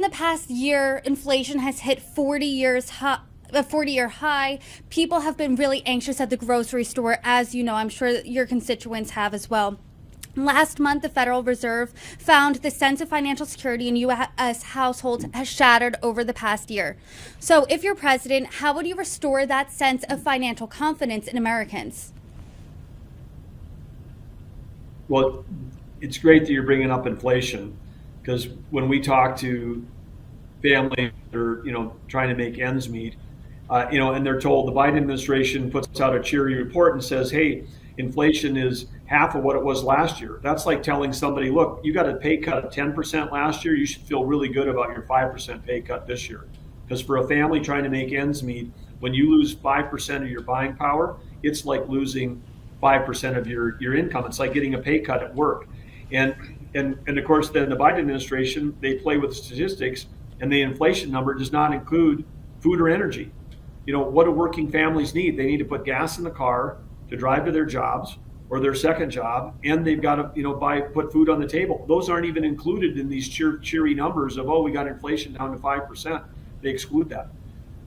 the past year, inflation has hit 40-year high. People have been really anxious at the grocery store, as you know. I'm sure that your constituents have as well. Last month, the Federal Reserve found the sense of financial security in U.S. households has shattered over the past year. So if you're president, how would you restore that sense of financial confidence in Americans? Well, it's great that you're bringing up inflation, because when we talk to families that are, trying to make ends meet, and they're told the Biden administration puts out a cheery report and says, hey, inflation is half of what it was last year. That's like telling somebody, look, you got a pay cut of 10% last year. You should feel really good about your 5% pay cut this year. Because for a family trying to make ends meet, when you lose 5% of your buying power, it's like losing 5% of your income. It's like getting a pay cut at work. And of course, then the Biden administration, they play with statistics, and the inflation number does not include food or energy. What do working families need? They need to put gas in the car to drive to their jobs or their second job, and they've got to put food on the table. Those aren't even included in these cheery numbers of, we got inflation down to 5%. They exclude that.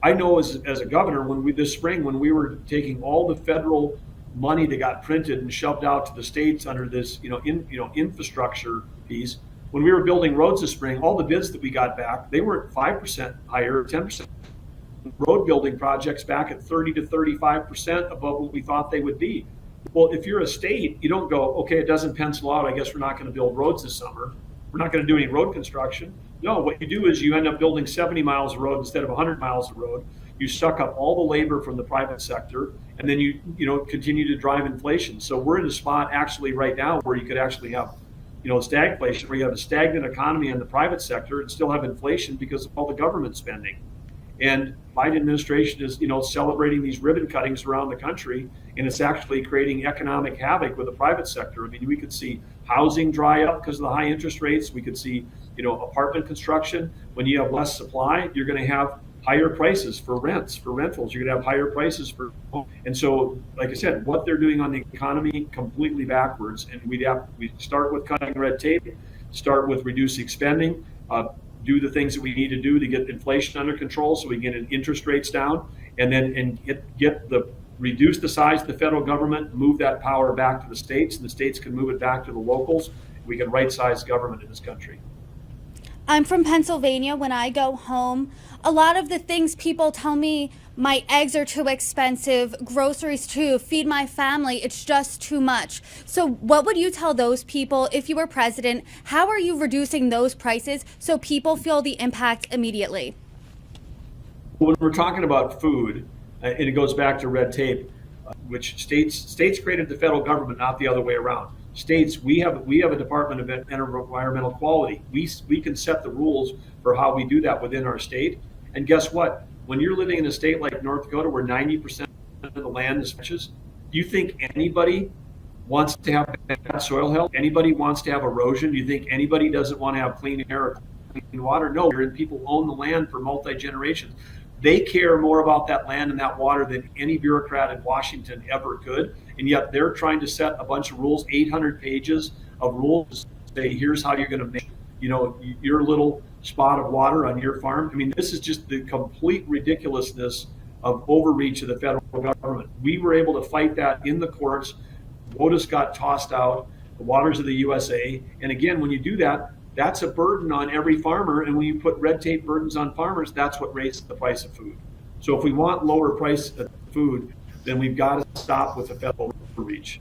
I know as a governor, this spring, when we were taking all the federal money that got printed and shoved out to the states under this infrastructure piece, when we were building roads this spring, all the bids that we got back, they weren't 5% higher, 10%. Road building projects back at 30 to 35% above what we thought they would be. Well, if you're a state, you don't go, okay, it doesn't pencil out, I guess we're not going to build roads this summer. We're not going to do any road construction. No, what you do is you end up building 70 miles of road instead of 100 miles of road. You suck up all the labor from the private sector, and then you continue to drive inflation. So we're in a spot actually right now where you could actually have stagflation, where you have a stagnant economy in the private sector and still have inflation because of all the government spending. And Biden administration is, celebrating these ribbon cuttings around the country, and it's actually creating economic havoc with the private sector. I mean, we could see housing dry up because of the high interest rates. We could see, apartment construction. When you have less supply, you're going to have higher prices for rentals. You're going to have higher prices for, and so, like I said, what they're doing on the economy completely backwards. And we start with cutting red tape, start with reducing spending. Do the things that we need to do to get inflation under control so we get interest rates down, and then reduce the size of the federal government, move that power back to the states, and the states can move it back to the locals. We can right-size government in this country. I'm from Pennsylvania. When I go home, a lot of the things people tell me, my eggs are too expensive, groceries to feed my family, it's just too much. So what would you tell those people if you were president? How are you reducing those prices so people feel the impact immediately? When we're talking about food, and it goes back to red tape, which states created the federal government, not the other way around. States, we have a Department of Environmental Quality. We can set the rules for how we do that within our state. And guess what? When you're living in a state like North Dakota, where 90% of the land is marshes, do you think anybody wants to have bad soil health? Anybody wants to have erosion? Do you think anybody doesn't want to have clean air or clean water? No, and people own the land for multi-generations. They care more about that land and that water than any bureaucrat in Washington ever could. And yet they're trying to set a bunch of rules, 800 pages of rules, to say, here's how you're going to make, your little spot of water on your farm. I mean, this is just the complete ridiculousness of overreach of the federal government. We were able to fight that in the courts. WOTUS got tossed out, the waters of the USA. And again, when you do that, that's a burden on every farmer. And when you put red tape burdens on farmers, that's what raises the price of food. So if we want lower price of food, then we've got to stop with the federal overreach.